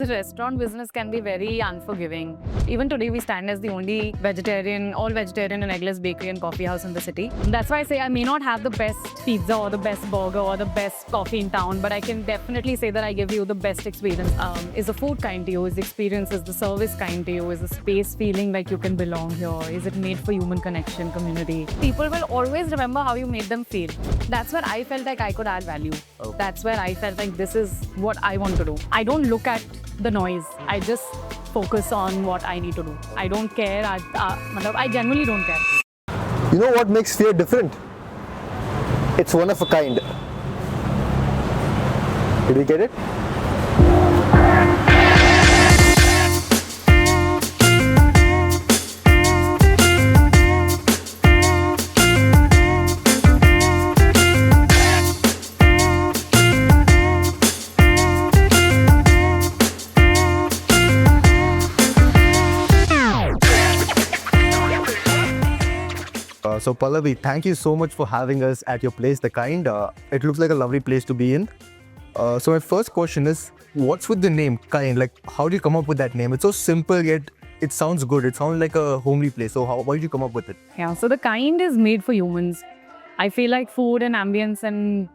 The restaurant business can be very unforgiving. Even today, we stand as the only vegetarian, all vegetarian and eggless bakery and coffee house in the city. That's why I say I may not have the best pizza or the best burger or the best coffee in town, but I can definitely say that I give you the best experience. Is the food kind to you? Is the experience, is the service kind to you? Is the space feeling like you can belong here? Is it made for human connection, community? People will always remember how you made them feel. That's where I felt like I could add value. Okay. That's where I felt like this is what I want to do. I don't look at the noise. I just focus on what I need to do. I don't care. I genuinely don't care. You know what makes Fear different? It's one of a kind. Did you get it? So Pallavi, thank you so much for having us at your place, The Kind. It looks like a lovely place to be in. So my first question is, what's with the name Kind? Like, how did you come up with that name? It's so simple yet it sounds good. It sounds like a homely place. So why did you come up with it? Yeah, so the kind is made for humans. I feel like food and ambience and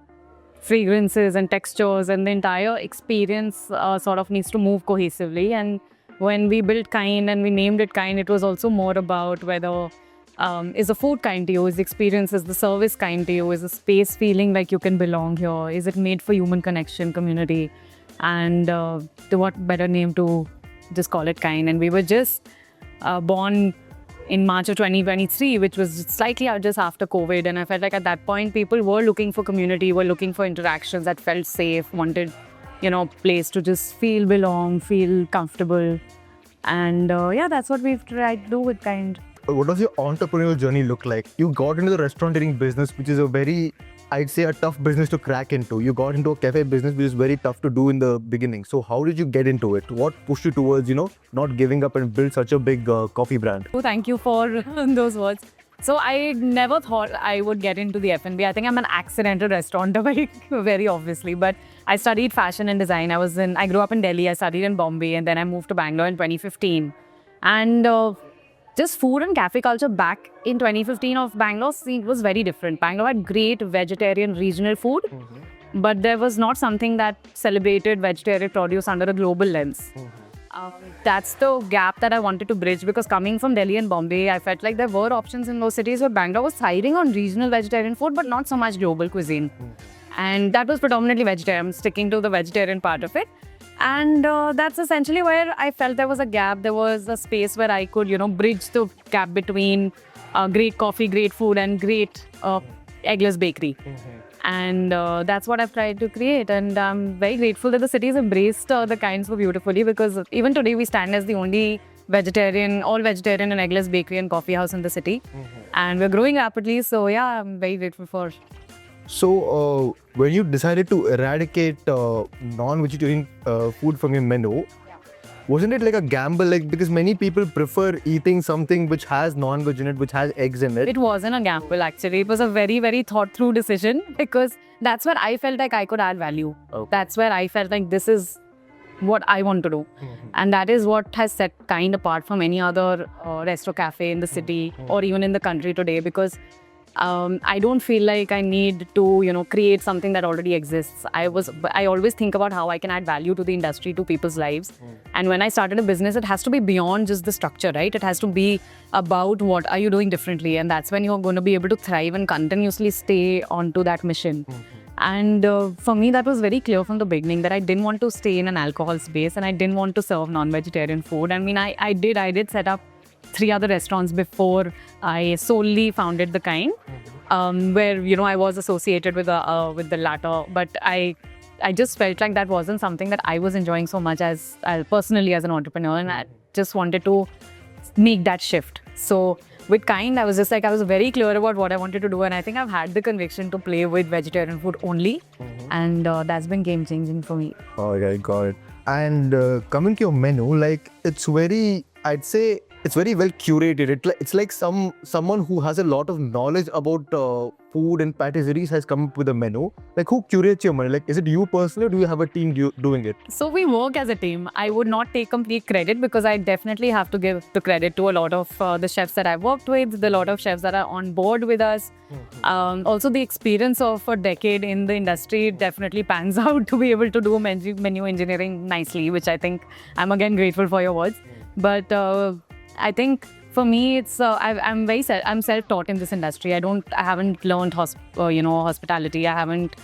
fragrances and textures and the entire experience sort of needs to move cohesively. And when we built Kind and we named it Kind, it was also more about whether is the food kind to you? Is the experience, is the service kind to you? Is the space feeling like you can belong here? Is it made for human connection, community? And what better name to just call it Kind? And we were just born in March of 2023, which was slightly just after COVID. And I felt like at that point, people were looking for community, were looking for interactions that felt safe, wanted, place to just feel belong, feel comfortable. And yeah, that's what we've tried to do with Kind. What does your entrepreneurial journey look like? You got into the restauranting business, which is a very, I'd say, a tough business to crack into. You got into a cafe business, which is very tough to do in the beginning. So how did you get into it? What pushed you towards, not giving up and build such a big coffee brand? Oh, thank you for those words. So I never thought I would get into the F&B. I think I'm an accidental restaurateur, very obviously. But I studied fashion and design. I grew up in Delhi. I studied in Bombay, and then I moved to Bangalore in 2015. And just food and cafe culture back in 2015 of Bangalore scene was very different. Bangalore had great vegetarian regional food, but there was not something that celebrated vegetarian produce under a global lens. That's the gap that I wanted to bridge, because coming from Delhi and Bombay, I felt like there were options in those cities where Bangalore was thriving on regional vegetarian food, but not so much global cuisine. And that was predominantly vegetarian. I'm sticking to the vegetarian part of it. And that's essentially where I felt there was a gap. There was a space where I could, bridge the gap between great coffee, great food, and great eggless bakery. And that's what I've tried to create. And I'm very grateful that the city has embraced the Kind so beautifully, because even today we stand as the only all vegetarian and eggless bakery and coffee house in the city. And we're growing rapidly. So yeah, I'm very grateful for. So when you decided to eradicate non-vegetarian food from your menu, wasn't it like a gamble? Because many people prefer eating something which has non-veg in it, which has eggs in it. It wasn't a gamble, actually. It was a very, very thought-through decision, because that's where I felt like I could add value. Okay. That's where I felt like this is what I want to do. And that is what has set Kind apart from any other resto cafe in the city or even in the country today, because I don't feel like I need to, create something that already exists. I always think about how I can add value to the industry, to people's lives. And when I started a business, it has to be beyond just the structure, right? It has to be about what are you doing differently. And that's when you're going to be able to thrive and continuously stay onto that mission. And for me, that was very clear from the beginning that I didn't want to stay in an alcohol space and I didn't want to serve non-vegetarian food. I mean, I did set up 3 other restaurants before I solely founded The Kind, where I was associated with the latter. But I just felt like that wasn't something that I was enjoying so much as personally as an entrepreneur, and I just wanted to make that shift. So with Kind, I was very clear about what I wanted to do, and I think I've had the conviction to play with vegetarian food only, and that's been game changing for me. All right, got it. And coming to your menu, it's very, I'd say, it's very well curated. It's like someone who has a lot of knowledge about food and patisseries has come up with a menu. Like, who curates your menu? Like, is it you personally, or do you have a team doing it? So we work as a team. I would not take complete credit because I definitely have to give the credit to a lot of the chefs that I've worked with, the lot of chefs that are on board with us. Also, the experience of a decade in the industry definitely pans out to be able to do menu engineering nicely, which I think I'm again grateful for your words. But I think for me, it's I'm self-taught in this industry. I haven't learned hospitality. I haven't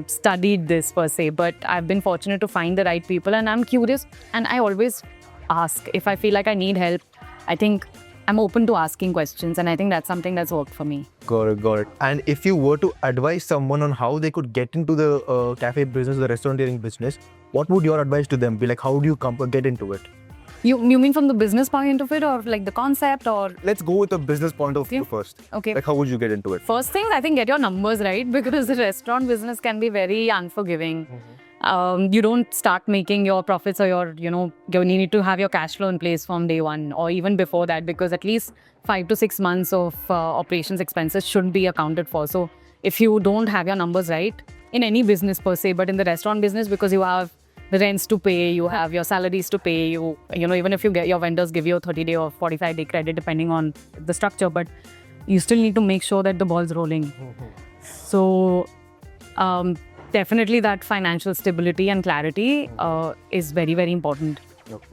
studied this per se, but I've been fortunate to find the right people, and I'm curious, and I always ask if I feel like I need help. I think I'm open to asking questions, and I think that's something that's worked for me. Got it. And if you were to advise someone on how they could get into the cafe business, the restauranteering business, what would your advice to them be? Like, how do you get into it? You mean from the business point of it, or like the concept, or? Let's go with the business point of view first. Okay. Like, how would you get into it? First thing, I think get your numbers right, because the restaurant business can be very unforgiving. You don't start making your profits, or you need to have your cash flow in place from day one, or even before that, because at least 5 to 6 months of operations expenses should be accounted for. So if you don't have your numbers right in any business per se, but in the restaurant business, because you have the rents to pay, you have your salaries to pay, even if you get your vendors give you a 30-day or 45-day credit depending on the structure, but you still need to make sure that the ball's rolling. So definitely that financial stability and clarity is very, very important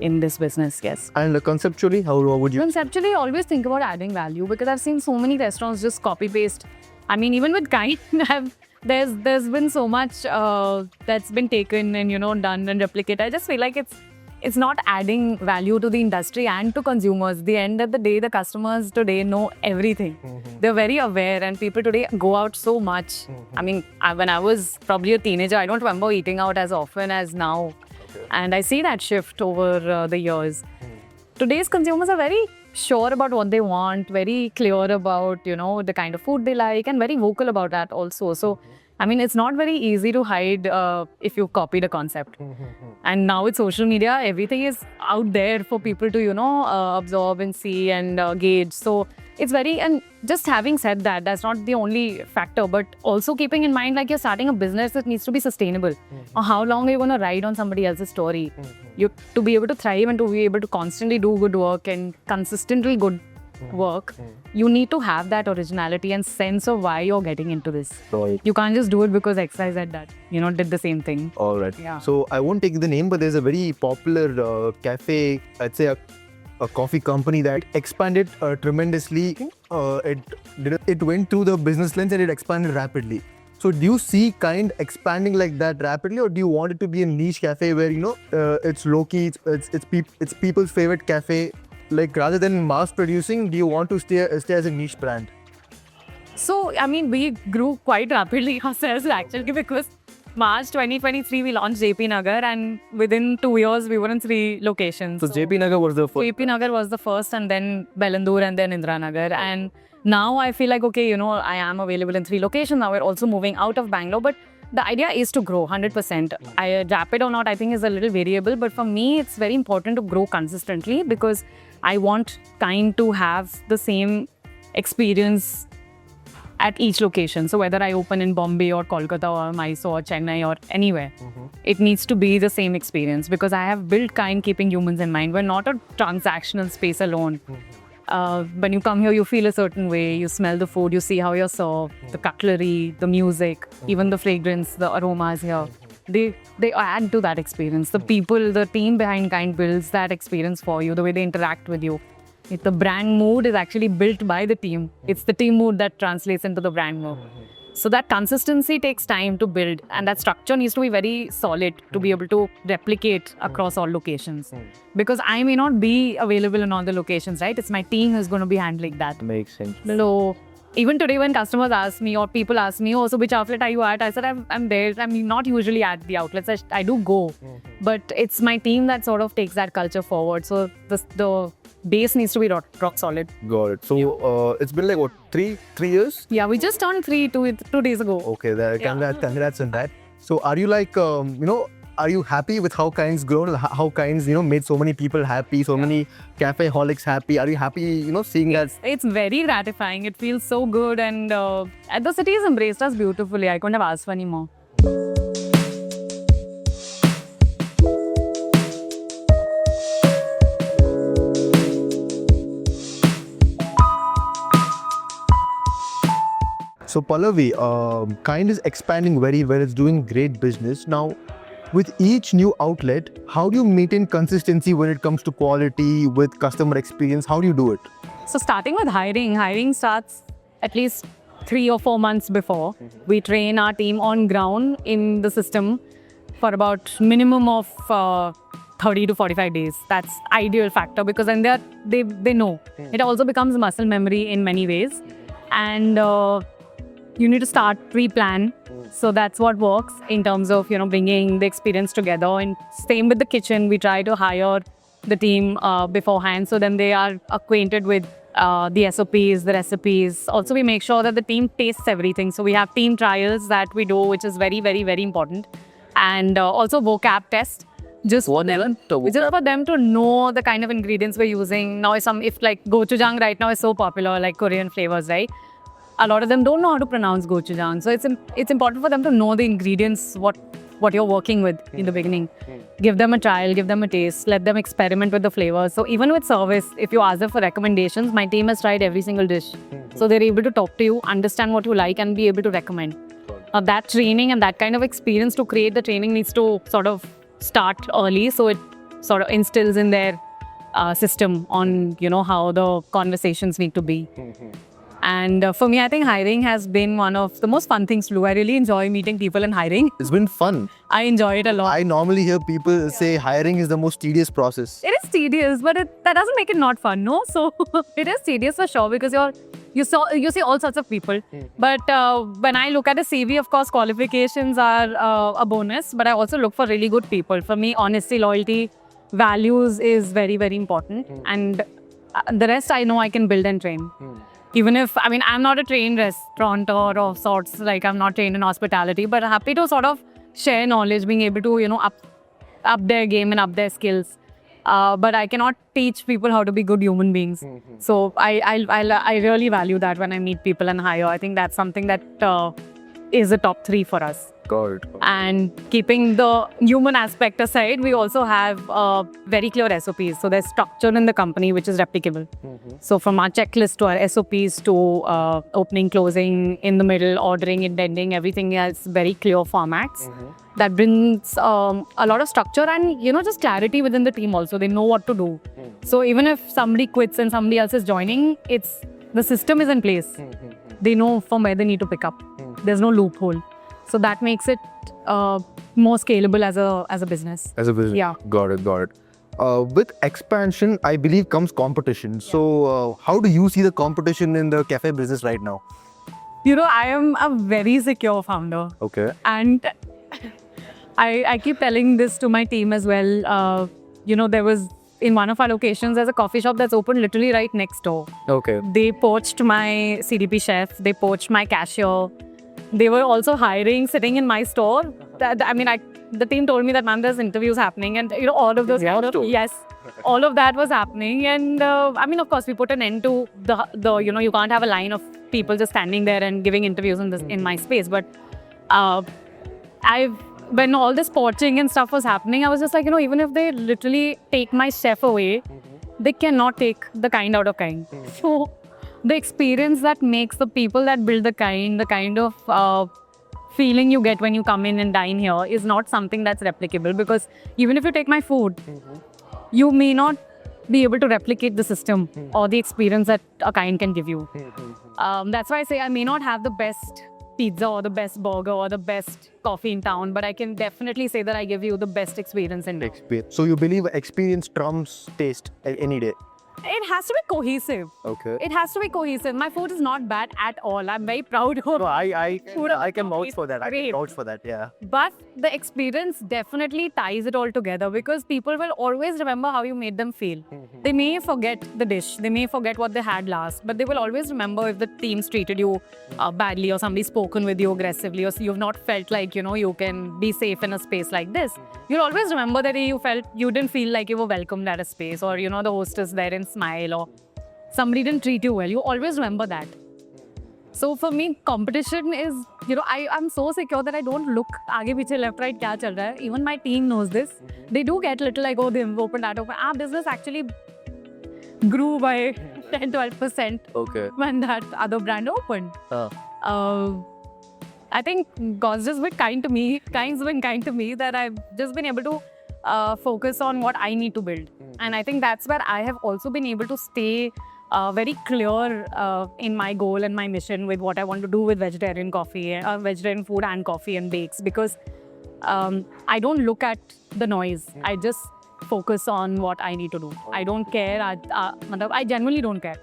in this business, yes. And conceptually, how would you? Conceptually, always think about adding value, because I've seen so many restaurants just copy paste. I mean, even with Kind, there's been so much that's been taken and done and replicated. I just feel like it's not adding value to the industry and to consumers. The end of the day, the customers today know everything. They're very aware, and people today go out so much. I mean, when I was probably a teenager, I don't remember eating out as often as now. And I see that shift over the years. Today's consumers are very sure about what they want, very clear about, the kind of food they like, and very vocal about that also. So, I mean, it's not very easy to hide if you copy the concept. And now with social media, everything is out there for people to, absorb and see and gauge. So it's and just having said that, that's not the only factor, but also keeping in mind, like, you're starting a business that needs to be sustainable. Or how long are you going to ride on somebody else's story? To be able to thrive and to be able to constantly do good work and consistently good work, you need to have that originality and sense of why you're getting into this. Right. You can't just do it because XYZ did the same thing. All right. Yeah. So I won't take the name, but there's a very popular cafe, I'd say a coffee company that expanded tremendously. It went through the business lens and it expanded rapidly. So do you see Kind expanding like that rapidly, or do you want it to be a niche cafe where it's low key, it's people's favorite cafe? Like, rather than mass producing, do you want to stay as a niche brand? So, I mean, we grew quite rapidly ourselves actually, because March 2023 we launched JP Nagar, and within 2 years we were in 3 locations. So JP Nagar was the first. JP Nagar was the first, and then Bellandur, and then Indira Nagar. And now I feel like, okay, I am available in 3 locations. Now we're also moving out of Bangalore, but the idea is to grow 100%. Rapid or not, I think, is a little variable, but for me, it's very important to grow consistently, because I want Kind to have the same experience at each location. So whether I open in Bombay or Kolkata or Mysore or Chennai or anywhere, it needs to be the same experience, because I have built Kind keeping humans in mind. We're not a transactional space alone. When you come here, you feel a certain way, you smell the food, you see how you're served, the cutlery, the music, even the fragrance, the aromas here. They add to that experience. The people, the team behind Kind builds that experience for you, the way they interact with you. The brand mood is actually built by the team. It's the team mood that translates into the brand mood. So that consistency takes time to build, and that structure needs to be very solid to be able to replicate across all locations. Because I may not be available in all the locations, right? It's my team who's going to be handling that. Makes sense. So even today when customers ask me or people ask me, oh, so which outlet are you at? I said, I'm there. I'm not usually at the outlets. I do go. But it's my team that sort of takes that culture forward. So the base needs to be rock solid. Got it. So it's been like, what, three years? Yeah, we just turned 2 days ago. Okay, congrats on that. So are you like, are you happy with how Kind's grown? How Kind's made so many people happy, so many cafe holics happy? Are you happy seeing that? It's very gratifying. It feels so good, and the city has embraced us beautifully. I couldn't have asked for any more. So Pallavi, Kind is expanding very well. It's doing great business. Now, with each new outlet, how do you maintain consistency when it comes to quality, with customer experience? How do you do it? So starting with hiring starts at least 3 or 4 months before. We train our team on ground in the system for about minimum of 30 to 45 days. That's ideal factor because then they know. It also becomes muscle memory in many ways. And you need to start pre-plan. So that's what works in terms of, bringing the experience together. And same with the kitchen, we try to hire the team beforehand. So then they are acquainted with the SOPs, the recipes. Also, we make sure that the team tastes everything. So we have team trials that we do, which is very, very, very important. And also vocab test. Just for them to know the kind of ingredients we're using. Now, if like gochujang right now is so popular, like Korean flavors, right? A lot of them don't know how to pronounce gochujang. So it's important for them to know the ingredients, what you're working with in the beginning. Give them a trial, give them a taste, let them experiment with the flavors. So even with service, if you ask them for recommendations, my team has tried every single dish. So they're able to talk to you, understand what you like, and be able to recommend. That training and that kind of experience to create the training needs to sort of start early. So it sort of instills in their system on, how the conversations need to be. And for me, I think hiring has been one of the most fun things to do. I really enjoy meeting people and hiring. It's been fun. I enjoy it a lot. I normally hear people say hiring is the most tedious process. It is tedious, but that doesn't make it not fun, no? So it is tedious for sure because you see all sorts of people. But when I look at a CV, of course, qualifications are a bonus. But I also look for really good people. For me, honesty, loyalty, values is very, very important. And the rest I know I can build and train. Even if, I'm not a trained restaurateur of sorts, like I'm not trained in hospitality, but happy to sort of share knowledge, being able to, up their game and up their skills. But I cannot teach people how to be good human beings. So I really value that when I meet people and hire. I think that's something that is a top 3 for us. Got it. And keeping the human aspect aside, we also have very clear SOPs. So there's structure in the company which is replicable. So from our checklist to our SOPs to opening, closing, in the middle, ordering, indenting, everything has very clear formats. That brings a lot of structure and, just clarity within the team also. They know what to do. So even if somebody quits and somebody else is joining, the system is in place. They know from where they need to pick up. There's no loophole. So that makes it more scalable as a business. As a business? Yeah. Got it. With expansion, I believe comes competition. So how do you see the competition in the cafe business right now? I am a very secure founder. Okay. And I keep telling this to my team as well. There was, in one of our locations, there's a coffee shop that's open literally right next door. Okay. They poached my CDP chef. They poached my cashier. They were also hiring, sitting in my store. The team told me that, ma'am, there's interviews happening, and all of those. Yes, all of that was happening, and of course, we put an end to the you can't have a line of people just standing there and giving interviews in my space. But when all this poaching and stuff was happening, I was just like, even if they literally take my chef away, they cannot take the kind out of kind. So the experience that makes the people that build the kind of feeling you get when you come in and dine here is not something that's replicable, because even if you take my food, you may not be able to replicate the system or the experience that a Kind can give you. That's why I say I may not have the best pizza or the best burger or the best coffee in town, but I can definitely say that I give you the best experience in town. So you believe experience trumps taste any day? It has to be cohesive. Okay. It has to be cohesive. My food is not bad at all. I'm very proud of No, I food. I can vouch for that. I Great. can vouch for that. Yeah. But the experience definitely ties it all together because people will always remember how you made them feel. They may forget the dish, they may forget what they had last, but they will always remember if the team's treated you badly or somebody's spoken with you aggressively or you've not felt like, you can be safe in a space like this. You'll always remember that you didn't feel like you were welcomed at a space or, the hostess there didn't smile or somebody didn't treat you well. You always remember that. So for me, competition is, I'm so secure that I don't look aage piche left, right, kya chal raha hai. Even my team knows this. They do get little like, oh, they opened that. Our business actually grew by 10-12% Okay. when that other brand opened. I think God's just been kind to me. Kind's been kind to me that I've just been able to focus on what I need to build. And I think that's where I have also been able to stay very clear in my goal and my mission with what I want to do with vegetarian coffee, vegetarian food and coffee and bakes because I don't look at the noise. I just focus on what I need to do. I don't care. I genuinely don't care.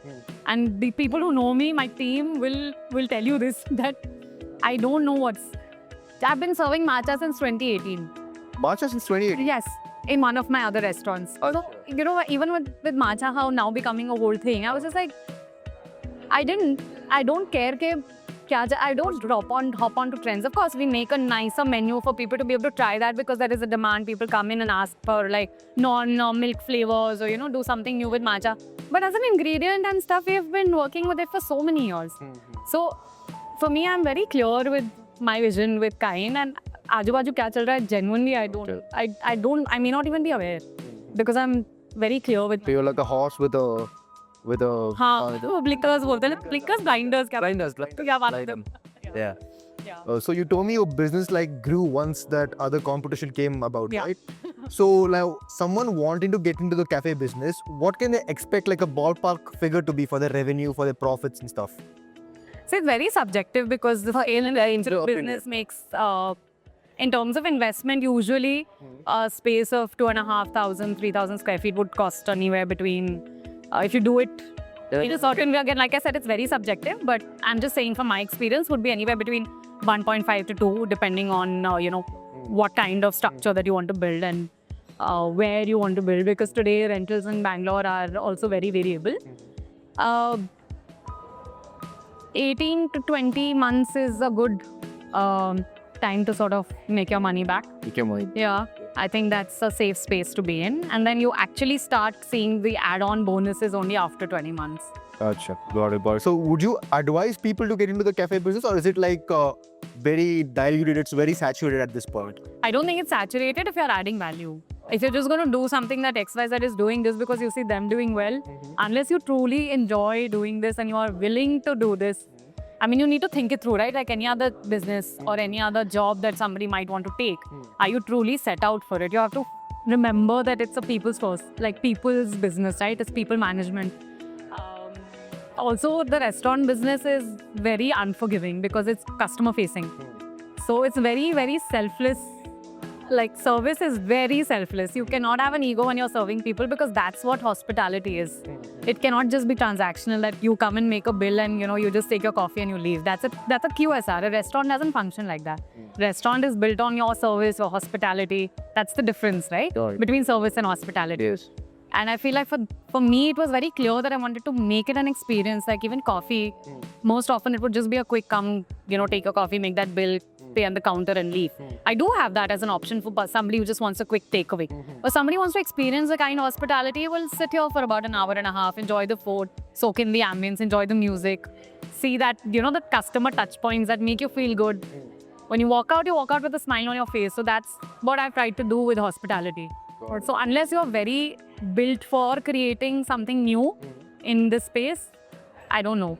And the people who know me, my team will tell you this, that I don't know I've been serving matcha since 2018. Matcha since 2018. Yes, in one of my other restaurants. So, even with matcha how now becoming a whole thing, I was just like, I don't care I don't hop on to trends. Of course, we make a nicer menu for people to be able to try that because there is a demand. People come in and ask for like non-milk flavors or, do something new with matcha. But as an ingredient and stuff, we've been working with it for so many years. So, for me, I'm very clear with my vision with Kind and Aaju-Baaju kya chal raha hai, genuinely I may not even be aware because I'm very clear with. So you're like a horse with a हाँ, तो blinkers बोलते हैं, blinkers, blinders क्या? blinders. तो क्या बात है? Yeah. Yeah. So you told me your business like grew once that other competition came about, Yeah. right? So now someone wanting to get into the cafe business, what can they expect like a ballpark figure to be for their revenue, for their profits and stuff? So it's very subjective because the Your business makes, in terms of investment, usually a space of 2,500, 3,000 square feet would cost anywhere between, if you do it in a certain way, again, like I said, it's very subjective, but I'm just saying from my experience, would be anywhere between 1.5 to 2, depending on, what kind of structure that you want to build and where you want to build, because today rentals in Bangalore are also very variable. 18 to 20 months is a good time to sort of make your money back. Yeah, I think that's a safe space to be in. And then you actually start seeing the add-on bonuses only after 20 months. Gotcha. Got it. So would you advise people to get into the cafe business or is it like very diluted, it's very saturated at this point? I don't think it's saturated if you're adding value. If you're just going to do something that XYZ is doing just because you see them doing well, unless you truly enjoy doing this and you are willing to do this, I mean, you need to think it through, right? Like any other business or any other job that somebody might want to take. Are you truly set out for it? You have to remember that it's a people's first, like people's business, right? It's people management. Also, the restaurant business is very unforgiving because it's customer facing. So it's very, very selfless. Like service is very selfless. You cannot have an ego when you're serving people because that's what hospitality is. It cannot just be transactional that you come and make a bill and you just take your coffee and you leave. That's a QSR. A restaurant doesn't function like that. Restaurant is built on your service or hospitality. That's the difference, right? Between service and hospitality. Yes. And I feel like for me, it was very clear that I wanted to make it an experience. Like even coffee, most often it would just be a quick come, take a coffee, make that bill, pay on the counter and leave. I do have that as an option for somebody who just wants a quick takeaway. But somebody wants to experience the kind of hospitality, will sit here for about an hour and a half, enjoy the food, soak in the ambience, enjoy the music, see that, the customer touch points that make you feel good. When you walk out with a smile on your face. So that's what I've tried to do with hospitality. So unless you're very built for creating something new in this space, I don't know.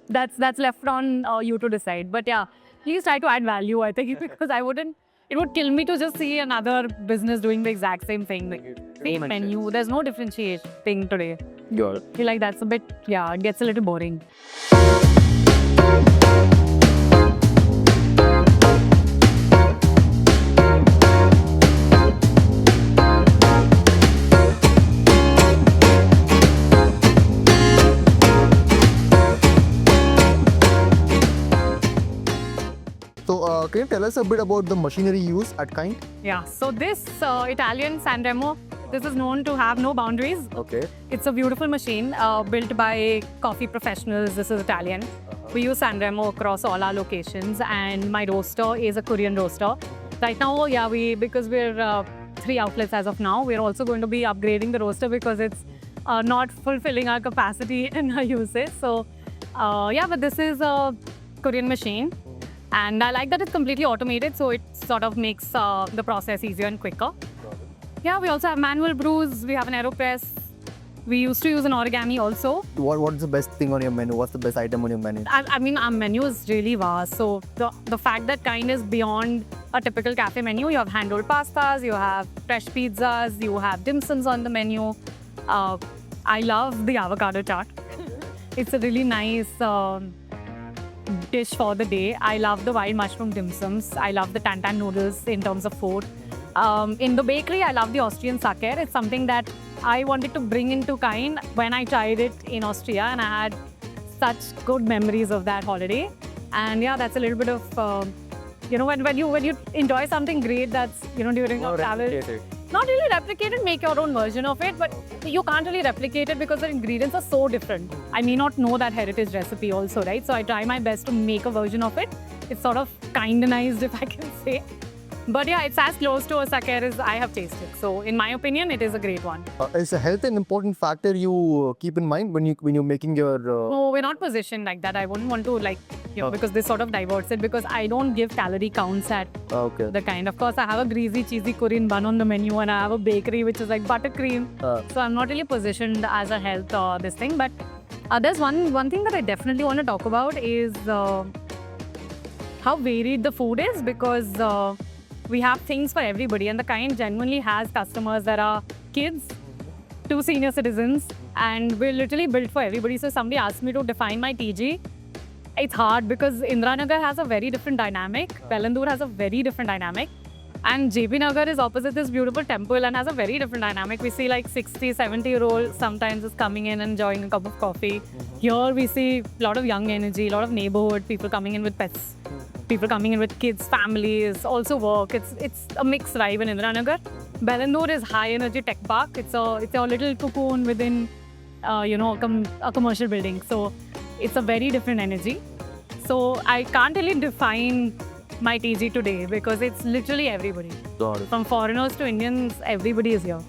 That's left on you to decide. But yeah, please try to add value, I think, because it would kill me to just see another business doing the exact same thing. Same menu, there's no differentiating today. Got it. I feel like that's a bit, it gets a little boring. Can you tell us a bit about the machinery used at Kind? Yeah, so this Italian Sanremo, this is known to have no boundaries. Okay. It's a beautiful machine built by coffee professionals. This is Italian. We use Sanremo across all our locations, and my roaster is a Korean roaster. Right now, yeah, because we're 3 outlets as of now, we're also going to be upgrading the roaster because it's not fulfilling our capacity in our usage. So, yeah, but this is a Korean machine, and I like that it's completely automated, so it sort of makes the process easier and quicker. Yeah, we also have manual brews. We have an AeroPress. We used to use an origami also. What's the best thing on your menu? What's the best item on your menu? I mean, our menu is really vast. So the fact that Kind is beyond a typical cafe menu. You have hand-rolled pastas, you have fresh pizzas, you have dim sums on the menu. I love the avocado chaat. It's a really nice dish for the day. I love the wild mushroom dim sums. I love the tantan noodles in terms of food. In the bakery, I love the Austrian sacher. It's something that I wanted to bring into Kind when I tried it in Austria, and I had such good memories of that holiday. And yeah, that's a little bit of when you enjoy something great that's during your travel. Not really replicate it, make your own version of it, but you can't really replicate it because the ingredients are so different. I may not know that heritage recipe also, right? So I try my best to make a version of it. It's sort of Kindanized, if I can say. But yeah, it's as close to a sacher as I have tasted. So in my opinion, it is a great one. Is health an important factor you keep in mind when you're making your? No, we're not positioned like that. I wouldn't want to because this sort of diverts it, because I don't give calorie counts at the Kind. Of course, I have a greasy, cheesy Korean bun on the menu, and I have a bakery which is like buttercream. So I'm not really positioned as a health this thing. But there's one thing that I definitely want to talk about is how varied the food is, because we have things for everybody, and the Kind genuinely has customers that are kids to senior citizens, and we're literally built for everybody. So if somebody asks me to define my TG, it's hard because Indiranagar has a very different dynamic, Bellandur has a very different dynamic, and JP Nagar is opposite this beautiful temple and has a very different dynamic. We see like 60, 70-year-old sometimes is coming in and enjoying a cup of coffee. Here we see a lot of young energy, a lot of neighborhood, people coming in with pets. People coming in with kids, families, also work. It's a mixed vibe in Indiranagar. Bellandur is high energy tech park. It's a little cocoon within a commercial building. So it's a very different energy. So I can't really define my TG today because it's literally everybody. Got it. From foreigners to Indians, everybody is here.